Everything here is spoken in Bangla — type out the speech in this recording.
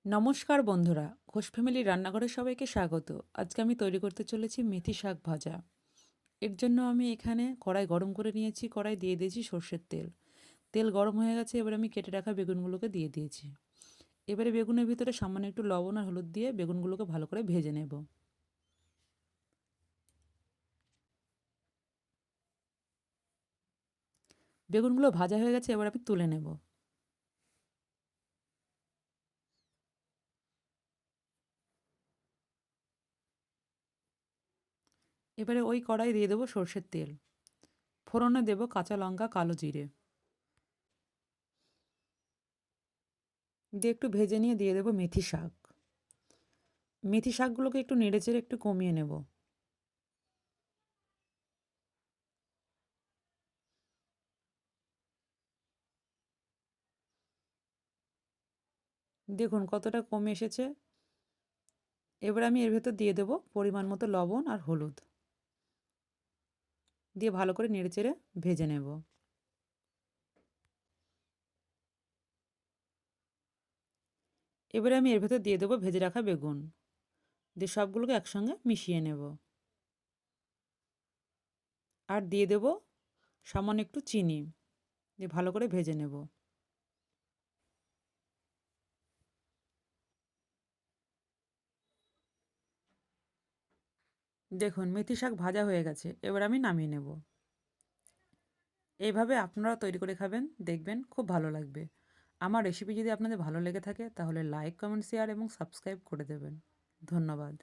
নমস্কার বন্ধুরা, ঘোষ ফ্যামিলি রান্নাঘরে সবাইকে স্বাগত। আজকে আমি তৈরি করতে চলেছি মেথি শাক ভাজা। এর জন্য আমি এখানে কড়াই গরম করে নিয়েছি, কড়াই দিয়ে দিয়েছি সর্ষের তেল। তেল গরম হয়ে গেছে, এবার আমি কেটে রাখা বেগুনগুলোকে দিয়ে দিয়েছি। এবারে বেগুনের ভিতরে সামান্য একটু লবণ আর হলুদ দিয়ে বেগুনগুলোকে ভালো করে ভেজে নেব। বেগুনগুলো ভাজা হয়ে গেছে, এবার আমি তুলে নেব। এবারে ওই কড়াই দিয়ে দেবো সর্ষের তেল। ফোড়নে দেব কাঁচা লঙ্কা, কালো জিরে দিয়ে একটু ভেজে নিয়ে দিয়ে দেবো মেথি শাক। মেথি শাকগুলোকে একটু নেড়েচেড়ে একটু কমিয়ে নেব। দেখুন কতটা কমে এসেছে। এবার আমি এর ভেতর দিয়ে দেবো পরিমাণ মতো লবণ আর হলুদ দিয়ে ভালো করে নেড়েচেড়ে ভেজে নেব। এবারে আমি এর ভেতর দিয়ে দেবো ভেজে রাখা বেগুন দিয়ে সবগুলোকে একসঙ্গে মিশিয়ে নেব। আর দিয়ে দেব সামান্য একটু চিনি দিয়ে ভালো করে ভেজে নেব। দেখুন মেথি শাক ভাজা হয়ে গেছে, এবার আমি নামিয়ে নেব। এইভাবে আপনারাও তৈরি করে খাবেন, দেখবেন খুব ভালো লাগবে। আমার রেসিপি যদি আপনাদের ভালো লেগে থাকে তাহলে লাইক, কমেন্ট, শেয়ার এবং সাবস্ক্রাইব করে দেবেন। ধন্যবাদ।